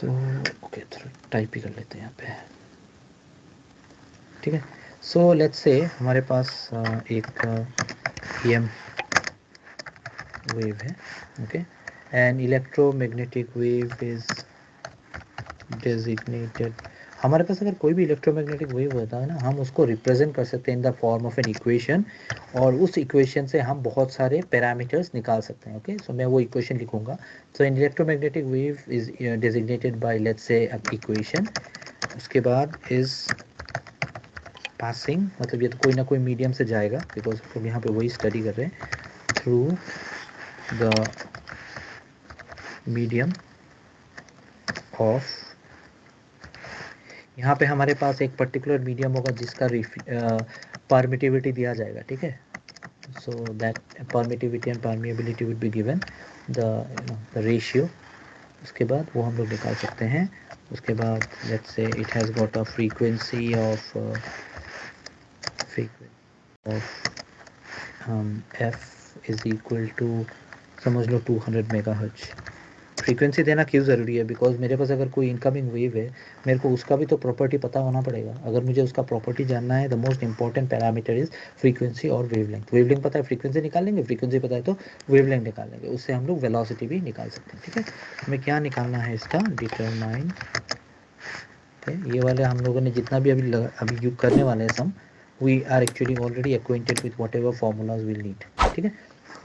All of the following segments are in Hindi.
सो ओके, थोड़ा टाइप ही कर लेते हैं यहाँ पे, ठीक है। सो लेट्स से हमारे पास एक EM वेव है, okay, and electromagnetic wave is designated. हमारे पास अगर कोई भी इलेक्ट्रोमैग्नेटिक वेव होता है ना, हम उसको रिप्रेजेंट कर सकते हैं in the form of an equation, और उस इक्वेशन से हम बहुत सारे पैरामीटर्स निकाल सकते हैं, ओके। सो मैं वो इक्वेशन लिखूंगा। So in electromagnetic wave is designated by let's say equation, उसके बाद इज पासिंग, मतलब ये तो कोई ना कोई मीडियम से जाएगा, बिकॉज हम यहाँ पे वही स्टडी कर रहे हैं, थ्रू द मीडियम ऑफ, यहाँ पे हमारे पास एक पर्टिकुलर मीडियम होगा जिसका परमिटिविटी दिया जाएगा, ठीक है। So that permittivity and permeability would be given the ratio, उसके बाद वो हम लोग निकाल सकते हैं। उसके बाद let's say it has got a frequency of F is equal to, समझ लो 200 मेगाहर्ट्ज। फ्रीक्वेंसी देना क्यों ज़रूरी है? बिकॉज मेरे पास अगर कोई इनकमिंग वेव है, मेरे को उसका भी तो प्रॉपर्टी पता होना पड़ेगा। अगर मुझे उसका प्रॉपर्टी जानना है, the most important parameter is frequency और वेवलेंथ। वेवलेंथ पता है, फ्रीक्वेंसी निकाल लेंगे, फ्रीक्वेंसी पता है तो वेवलेंथ निकाल लेंगे, उससे हम लोग वेलोसिटी भी निकाल सकते हैं, ठीक है। हमें क्या निकालना है इसका, डिटरमाइन, ये वाले हम लोगों ने जितना भी अभी यूज करने वाले हैं some, we are actually already acquainted with whatever formulas will need, ठीक है।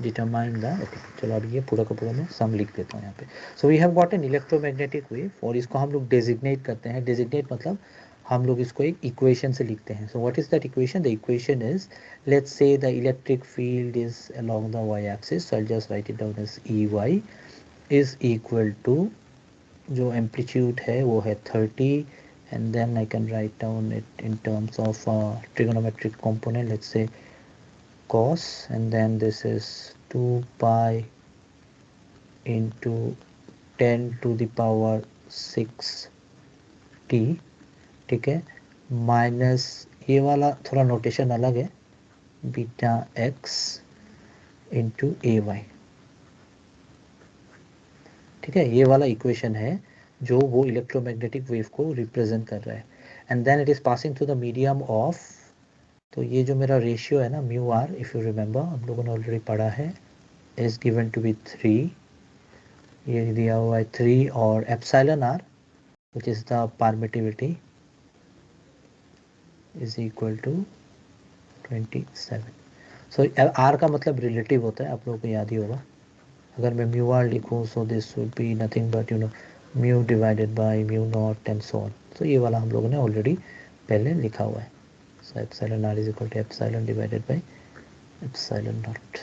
डिटरमाइन द, ओके, चलो अभी ये पूरा का पूरा मैं सम लिख देता हूँ यहाँ पे। So we have got an electromagnetic wave, और इसको हम लोग डेजिग्नेट करते हैं। डेजिग्नेट मतलब हम लोग इसको एक इक्वेशन से लिखते हैं। So what is that equation? The equation is, let's say the electric field is along the Y axis, so I just write it down as EY is equal to, जो एम्पलीट्यूड है वो है 30, and then I can write down it in terms of trigonometric component, let's say cos, and then this is 2 pi into 10 to the power 6t, ठीक है, माइनस ये वाला थोड़ा नोटेशन अलग है, बीटा x इंटू AY, ठीक है। ये वाला इक्वेशन है जो वो इलेक्ट्रोमैग्नेटिक वेव को रिप्रेजेंट कर रहा है, and then it is passing through the medium of, तो ये जो मेरा रेशियो है ना, mu R, if you remember हम लोगों ने ऑलरेडी पढ़ा है, इज गिवन टू बी 3, ये दिया हुआ है 3, और epsilon R which is the permittivity is equal to 27। So R का मतलब रिलेटिव होता है, आप लोगों को याद ही होगा। अगर मैं म्यू आर लिखूँ, so this would be nothing but mu divided bye mu not and so on. तो ये वाला हम लोगों ने ऑलरेडी पहले लिखा हुआ है। So epsilon r is equal to epsilon divided by epsilon naught.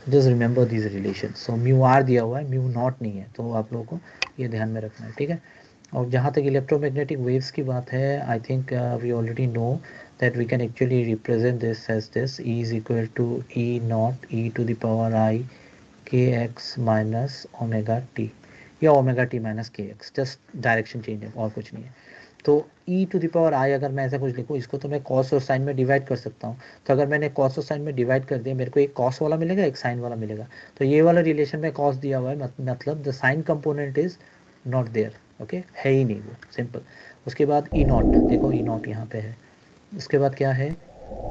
Just remember these relation. So mu r दिया हुआ है, म्यू नॉट नहीं है, तो आप लोगों को ये ध्यान में रखना है, ठीक है। और जहाँ तक इलेक्ट्रोमैग्नेटिक वेव्स की बात है, I think we already know that we can actually represent this as this, E is equal to E naught E to the power I kx minus omega t, या omega T minus kx, just direction change है और कुछ नहीं है। तो E to the power I अगर मैं ऐसा कुछ लिखूँ, इसको तो मैं कॉस और साइन में डिवाइड कर सकता हूँ। तो अगर मैंने कॉस और साइन में डिवाइड कर दिया, मेरे को एक कॉस वाला मिलेगा, एक साइन वाला मिलेगा। तो ये वाला रिलेशन में कॉस दिया हुआ है, मतलब the sine component is not there, okay, है ही नहीं वो, सिंपल। उसके बाद E नॉट, देखो E नॉट यहाँ पे है। उसके बाद क्या है,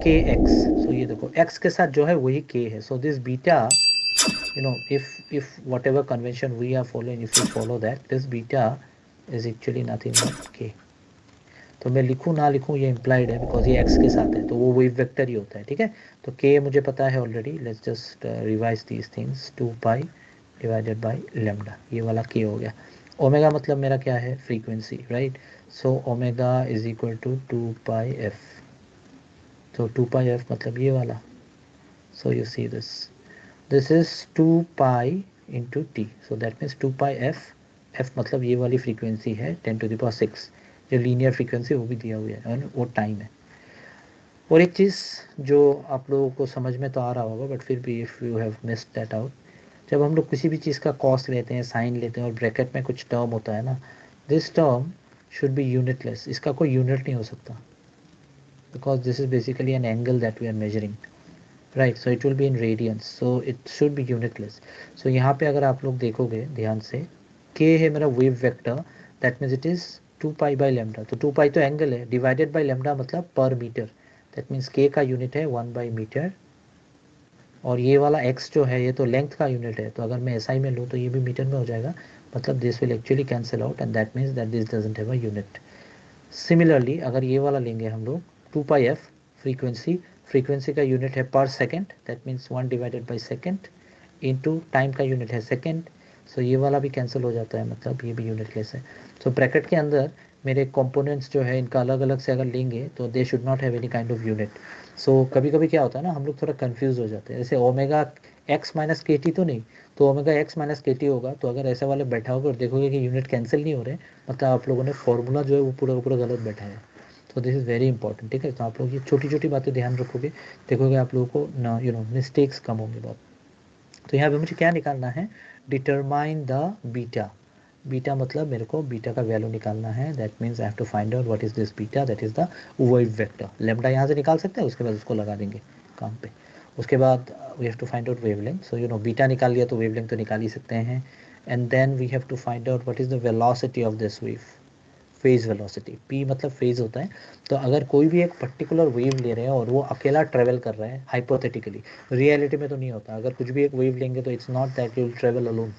के एक्स, सो ये देखो x के साथ जो है वही k है। So this beta, if whatever convention we are following, if we follow that, this beta is actually nothing but k। तो मैं लिखूँ ना लिखूँ ये इम्प्लाइड है, बिकॉज ये x के साथ है, तो वो वेव वेक्टर ही होता है, ठीक है। तो k मुझे पता है already, let's just revise these things, 2 pi divided by lambda, ये वाला k हो गया। ओमेगा मतलब मेरा क्या है, frequency, right. So omega is equal to 2 pi F, तो 2 पाई एफ मतलब ये वाला। So you see this is 2 pi into T, so that means 2 pi F, F मतलब ये वाली फ्रीक्वेंसी है 10 टू द पावर 6, जो लीनियर फ्रीक्वेंसी वो भी दिया हुआ है, वो टाइम है। और एक चीज़ जो आप लोगों को समझ में तो आ रहा होगा, बट फिर भी if you have missed that out, जब हम लोग किसी भी चीज़ का कॉस्ट लेते हैं, साइन लेते हैं, और ब्रैकेट में कुछ टर्म होता है ना, this term should be unitless, इसका कोई यूनिट नहीं हो सकता, because this is basically an angle that we are measuring, right. So it will be in radians, so it should be unitless. So यहाँ पे अगर आप लोग देखोगे ध्यान से, k है मेरा wave vector, that means it is 2π/λ। तो 2π तो एंगल है, डिवाइडेड बाय लैम्डा मतलब पर मीटर, दैट मीन्स k का यूनिट है 1/मीटर। और ये वाला x जो है ये तो लेंथ का यूनिट है, तो अगर मैं SI में लूँ तो ये भी मीटर में हो जाएगा, मतलब this will actually cancel out and that means that this doesn't have a unit. Similarly अगर ये वाला लेंगे हम लोग 2πf फ्रीक्वेंसी, फ्रीक्वेंसी का यूनिट है पर सेकेंड, दैट मीन्स 1/सेकेंड इंटू टाइम का यूनिट है सेकेंड। सो ये वाला भी कैंसिल हो जाता है, मतलब ये भी यूनिटलेस है। सो ब्रैकेट के अंदर मेरे कंपोनेंट्स जो है इनका अलग अलग से अगर लेंगे तो they should not have any kind of unit. So कभी कभी क्या होता है ना, हम लोग थोड़ा कंफ्यूज हो जाते हैं, जैसे ओमेगा एक्स माइनस के टी तो नहीं, तो ओमेगा एक्स माइनस के टी होगा, तो अगर ऐसे वाले बैठा होगा और देखोगे कि यूनिट कैंसिल नहीं हो रहे, मतलब आप लोगों ने फॉर्मूला जो है वो पूरा का पूरा गलत बैठा है। तो दिस इज़ वेरी इंपॉर्टेंट, ठीक है। तो आप लोग ये छोटी छोटी बातें ध्यान रखोगे, देखोगे आप लोगों को ना मिस्टेक्स कम होंगे बहुत। तो यहाँ पे मुझे क्या निकालना है, डिटरमाइन द बीटा। बीटा मतलब मेरे को बीटा का वैल्यू निकालना है, that means I have to find out what is this beta, that is the wave vector. Lambda यहाँ से निकाल सकते हैं, उसके बाद उसको लगा देंगे काम पे। उसके बाद we have to find out wavelength. So beta निकाल लिया तो वेवलेंथ तो निकाल ही सकते हैं। And then we have to find out what is the velocity of this wave, phase velocity. P मतलब फेज होता है। तो अगर कोई भी एक पर्टिकुलर वेव ले रहे हैं और वो अकेला ट्रेवल कर रहा है हाइपोथेटिकली, रियलिटी में तो नहीं होता, अगर कुछ भी एक वेव लेंगे तो it's not that you will travel alone,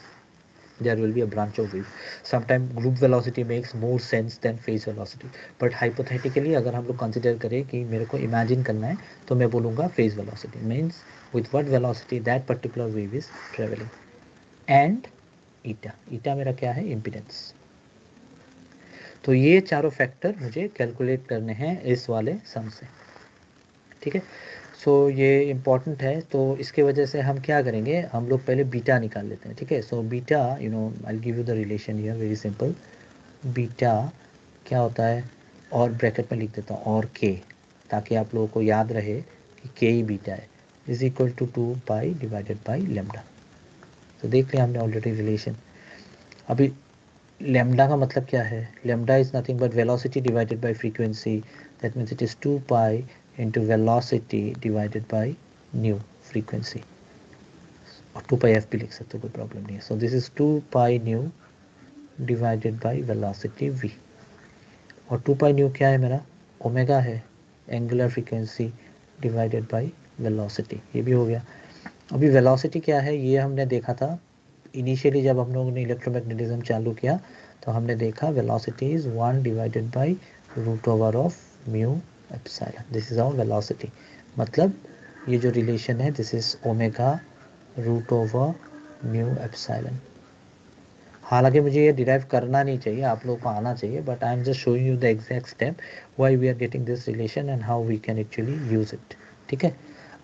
there will be a branch of wave. Sometimes group velocity makes more sense than phase velocity, but hypothetically अगर हम लोग कंसिडर करें कि मेरे को इमेजिन करना है, तो मैं बोलूँगा phase velocity means with what velocity that particular wave is traveling, and eta मेरा क्या है, impedance। तो ये चारों फैक्टर मुझे कैलकुलेट करने हैं इस वाले सम से, ठीक है। सो ये इम्पॉर्टेंट है, तो इसके वजह से हम क्या करेंगे, हम लोग पहले बीटा निकाल लेते हैं, ठीक है। So beta I give you the relation here, very simple. Beta क्या होता है, और ब्रैकेट में लिख देता हूँ और के, ताकि आप लोगों को याद रहे कि के ही बीटा है, इज इक्वल टू 2π/λ। तो देख लिया हमने ऑलरेडी रिलेशन। अभी लैम्डा का मतलब क्या है, lambda is nothing but velocity divided by frequency, that means it is 2π into velocity divided by nu frequency, और 2πf भी लिख सकते हो, कोई प्रॉब्लम नहीं है। So this is 2π nu divided by velocity v, और 2π न्यू क्या है मेरा, ओमेगा है, angular frequency divided by velocity, ये भी हो गया। अभी वेलोसिटी क्या है ये हमने देखा था इनिशियली, जब हम लोगों ने इलेक्ट्रोमैग्नेटिज्म चालू किया तो हमने देखा वेलोसिटी इज 1/√ऑफ mu epsilon, this is our velocity. मतलब ये जो रिलेशन है दिस इज ω√म्यू एप्सिलॉन। हालांकि मुझे ये डिराइव करना नहीं चाहिए, आप लोगों को आना चाहिए, but I am just showing you the exact step why we are getting this relation and how we can actually use it, ठीक है।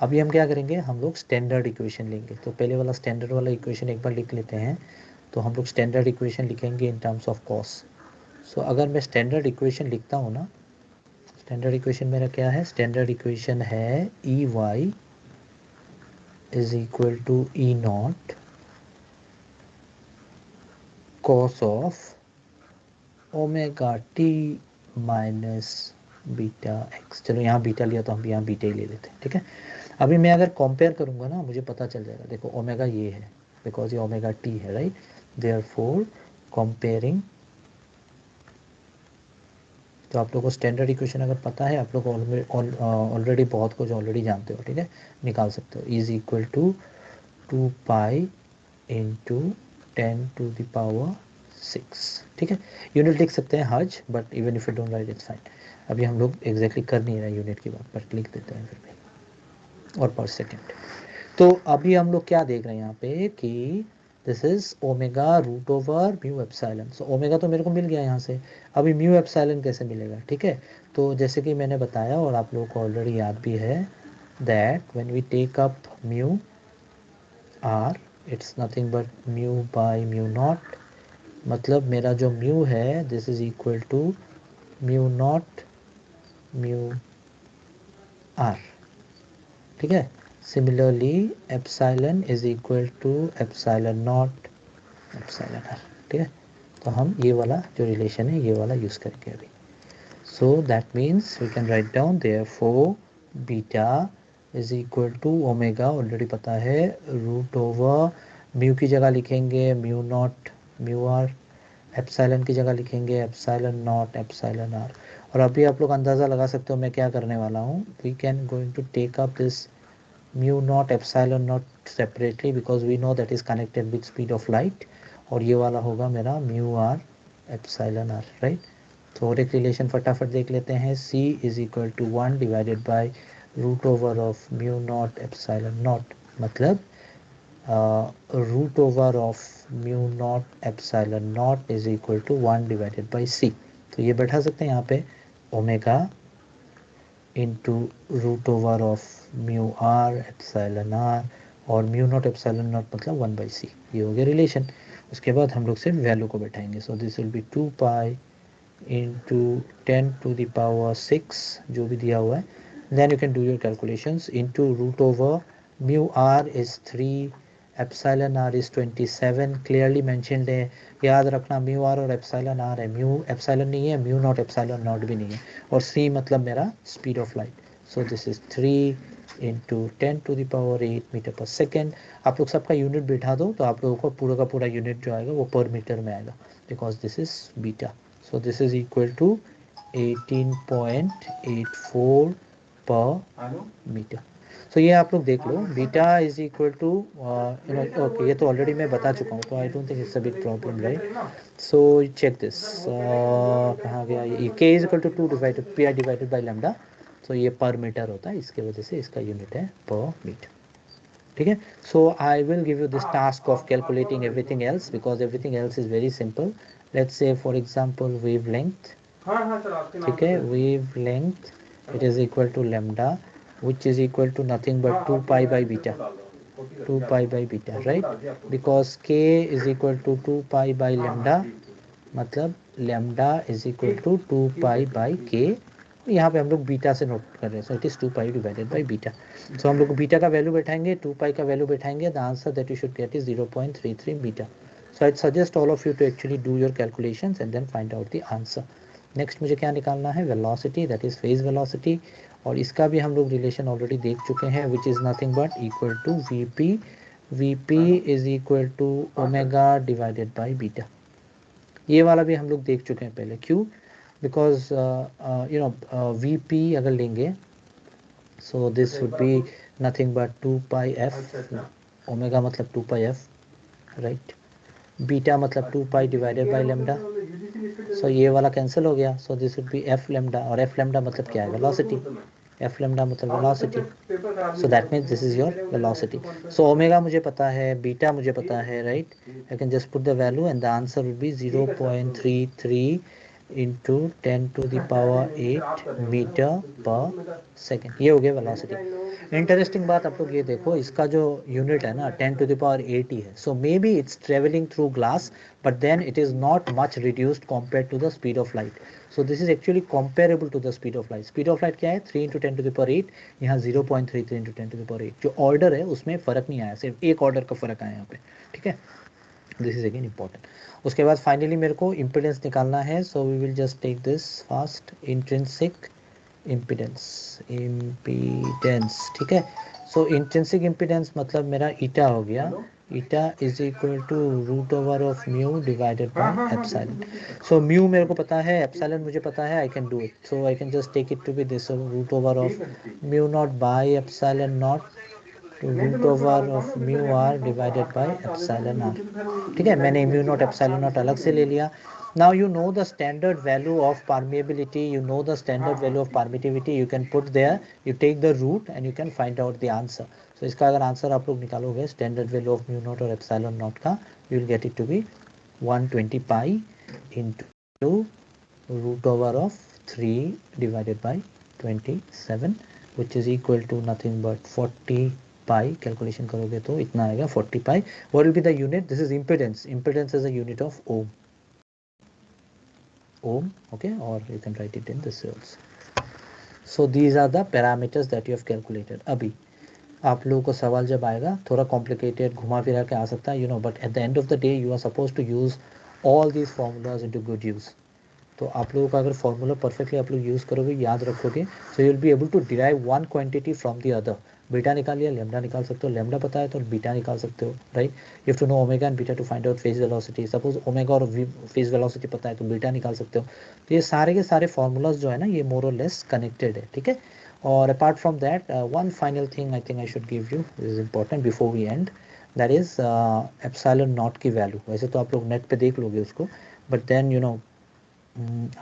अभी हम क्या करेंगे, हम लोग स्टैंडर्ड इक्वेशन लेंगे। तो पहले वाला स्टैंडर्ड वाला इक्वेशन एक बार लिख लेते हैं। तो हम लोग स्टैंडर्ड इक्वेशन लिखेंगे इन टर्म्स ऑफ कॉस। सो अगर मैं स्टैंडर्ड इक्वेशन लिखता हूँ ना, स्टैंडर्ड इक्वेशन मेरा क्या है, स्टैंडर्ड इक्वेशन है E Y is equal to E naught cos of omega T minus beta X. चलो यहाँ बीटा लिया तो हम यहाँ बीटा ही ले लेते हैं, ठीक है। अभी मैं अगर कंपेयर करूँगा ना, मुझे पता चल जाएगा, देखो ओमेगा ये है बिकॉज ये ओमेगा टी है, राइट। देयरफॉर कंपेयरिंग, तो आप लोगों को स्टैंडर्ड इक्वेशन अगर पता है, आप लोग ऑलरेडी बहुत कुछ ऑलरेडी जानते हो, ठीक है, निकाल सकते हो। इज इक्वल टू 2π इंटू 10⁶, ठीक है। यूनिट लिख सकते हैं हर्ज, but even if you don't write it's fine. अभी हम लोग एग्जैक्टली कर नहीं रहे यूनिट की बात, बट लिख देते हैं फिर भी, और पर सेकेंड। तो अभी हम लोग क्या देख रहे हैं यहाँ पे कि दिस इज ω√म्यू एप्सिलॉन। सो ओमेगा तो मेरे को मिल गया यहाँ से, अभी म्यू एप्सिलॉन कैसे मिलेगा, ठीक है। तो जैसे कि मैंने बताया और आप लोगों को ऑलरेडी याद भी है, that when we take up mu R, it's nothing but mu by mu naught. मतलब मेरा जो म्यू है this is equal to mu naught mu R, ठीक है। Similarly epsilon is equal to epsilon naught epsilon R, ठीक है। तो हम ये वाला जो रिलेशन है ये वाला यूज़ करेंगे अभी। So that means we can write down therefore beta is equal to omega, already पता है, √म्यू की जगह लिखेंगे mu naught mu are, epsilon की जगह लिखेंगे एप्सिलॉन नॉट एप्सिलॉन आर। और अभी आप लोग अंदाज़ा लगा सकते हो मैं क्या करने वाला हूँ। We can going to take up this mu naught epsilon naught separately because we know that is connected with speed of light, और ये वाला होगा मेरा mu are epsilon r, right. तो और एक रिलेशन फटाफट देख लेते हैं, c is equal to 1 divided by root over of mu naught epsilon naught, मतलब root over of mu naught epsilon naught is equal to 1 divided by c। तो ये बैठा सकते हैं यहाँ पे omega into root over of mu are epsilon R, और म्यू नॉट एप्सिलॉन नॉट मतलब 1 बाई सी। ये हो गया रिलेशन। उसके बाद हम लोग सिर्फ वैल्यू को बैठाएंगे। So this will be 2 pi into 10 to the power 6 जो भी दिया हुआ है, then you can do your calculations into root over mu r is 3, epsilon r is 27 clearly mentioned है। याद रखना म्यू आर और एप्सिलॉन आर है, म्यू एप्सिलॉन नहीं है, म्यू नॉट एप्सिलॉन नॉट भी नहीं है, और सी मतलब मेरा speed of light. So this is 3 into 10 to the power 8 metre per second. आप लोग सबका यूनिट बैठा दो तो आप लोगों को पूरा का पूरा यूनिट जो आएगा वो पर मीटर में आएगा, because this is beta. So this is equal to 18.84 per meter. So ये आप लोग देख लो, beta is equal to okay, ये तो ऑलरेडी मैं बता चुका हूँ, तो I don't think it's a big problem, right. So check this, कहाँ गया ये, k is equal to 2 divided pi divided by बाई लेमडा। सो ये पर मीटर होता है, इसके वजह से इसका यूनिट है पर मीटर, ठीक है। So I will give you this task of calculating everything else because everything else is very simple. Let's say for example wavelength, ठीक है, wavelength it is equal to lambda which is equal to nothing but 2 pi by beta, 2 pi by beta, right, because k is equal to 2 pi by lambda, मतलब lambda is equal to 2 pi by k। यहाँ पे हम लोग बीटा से नोट कर रहे हैं, so it is 2 pi divided by beta. So हम लोग बीटा का वैल्यू बैठाएंगे, 2 पाई का वैल्यू बैठाएंगे, the answer that you should get is 0.33 meter. So I suggest all of you to actually do your calculations and then find out the answer. Next मुझे क्या निकालना है, velocity, that is phase velocity, और इसका भी हम लोग रिलेशन ऑलरेडी देख चुके हैं, which is nothing but equal to V P. V P is equal to omega divided by beta. ये वाला भी हम लोग देख चुके हैं पहले, क्यों, because you know V P अगर लेंगे, so this would be nothing but 2 pi F, omega मतलब 2 पाई एफ, राइट, बीटा मतलब 2 पाई डिवाइडेड बाई लेमडा। सो ये वाला कैंसिल हो गया, so this would be F lambda, और एफ लेमडा मतलब क्या है, वेलोसिटी, एफ लेमडा मतलब velocity. So that means this is your velocity. So omega मुझे पता है, बीटा मुझे पता है, right, I can just put the value and the answer will be 0.33 into 10 to the power 8 metre per second. ये हो गया वेलोसिटी। इंटरेस्टिंग बात आप लोग ये देखो, इसका जो यूनिट है ना 10 टू द पावर 8 ही है, so maybe it's travelling through glass, but then it is not much reduced compared to the speed of light. So this is actually comparable to the speed of light. Speed of light क्या है, 3 into 10 to the power 8, यहाँ 0.33 into 10 to the power 8। जो ऑर्डर है उसमें फ़र्क नहीं आया, सिर्फ एक ऑर्डर का फ़र्क आया यहाँ पे, ठीक है। This is again important. उसके बाद फाइनली मेरे को इम्पिडेंस निकालना है, so we will just take this first, intrinsic impedance, impedance, ठीक है। सो इंट्रिंसिक इम्पिडेंस मतलब मेरा ईटा हो गया, eta is equal to root over of mu divided by epsilon. So mu मेरे को पता है, एप्सिलॉन मुझे पता है, I can do it, so I can just take it to be this root over of mu naught by epsilon naught to root over of mu R divided by epsilon R, ठीक है। मैंने म्यू नॉट एप्सिलॉन नॉट अलग से ले लिया। Now you know the standard value of permeability, you know the standard value of permittivity, you can put there, you take the root and you can find out the answer. So इसका अगर आंसर आप लोग निकालोगे standard value of mu naught और एप्सिलॉन नॉट का, you will get it to be 120 pi into root over of 3 divided by 27, which is equal to nothing but 40 pi. Calculation करोगे तो इतना आएगा 40 pi. What will be the unit, this is impedance, impedance is a unit of ohm, ohm, okay, or you can write it in this also. So these are the parameters that you have calculated. अभी आप लोगों को सवाल जब आएगा थोड़ा कॉम्प्लिकेटेड घुमा फिरा के आ सकता है, you know, but at the end of the day you are suppose to use all these formulas into good use. तो आप लोगों का अगर फॉर्मूला परफेक्टली आप लोग यूज़ करोगे, याद रखोगे, so you will be able to derive one quantity from the other. Beta निकाल लिया, लेमडा निकाल सकते हो, लेमडा पता है तो बीटा निकाल सकते हो, right. You have to know omega and beta to find out phase velocity. Suppose omega और फेज वेलोसिटी पता है तो बीटा निकाल सकते हो। तो ये सारे के सारे फॉर्मूलाज जो है ना, ये मोर और लेस कनेक्टेड है, ठीक है। और apart from that, one final thing I think I should give you, is important before we end, that is epsilon naught की वैल्यू। वैसे तो आप लोग नेट पे देख लोगे उसको, but then you know,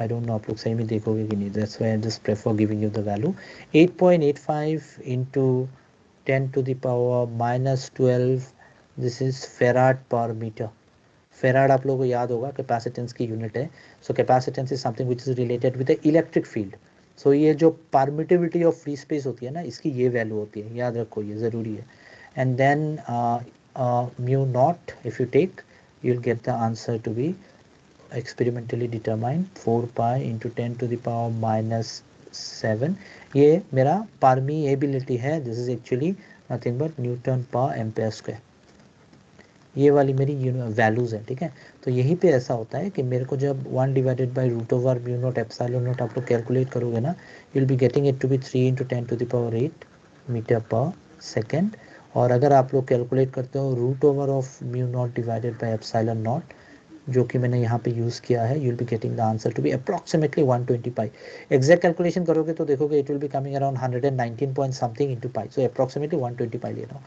I don't know आप लोग सही में देखोगे कि नहीं, that's why I just prefer giving you the value. 8.85 into 10 to the power minus 12, this is farad पर मीटर। फेराड आप लोगों को याद होगा कैपेसिटेंस की यूनिट है। So capacitance is something which is related with the electric field. So ये जो परमिटिविटी ऑफ फ्री स्पेस होती है ना, इसकी ये वैल्यू होती है, याद रखो ये ज़रूरी है। And then mu naught if you take, you will get the answer to be experimentally determined 4 pi into 10 to the power minus 7। ये मेरा परमिएबिलिटी है, this is actually nothing but Newton per ampere square. ये वाली मेरी वैल्यूज़ है, ठीक है। तो यहीं पे ऐसा होता है कि मेरे को जब 1 divided by root over mu naught epsilon naught आप लोग कैलकुलेट करोगे ना, you will be getting it to be 3 into 10 to the power 8 metre per second. और अगर आप लोग कैलकुलेट करते हो root over of mu naught divided by epsilon naught, जो कि मैंने यहाँ पे यूज़ किया है, you will be getting the answer to be approximately 120 pi. Exact calculation करोगे तो देखोगे it will be coming around 119 point something into pi. So approximately 120 पाई ले रहा हूँ।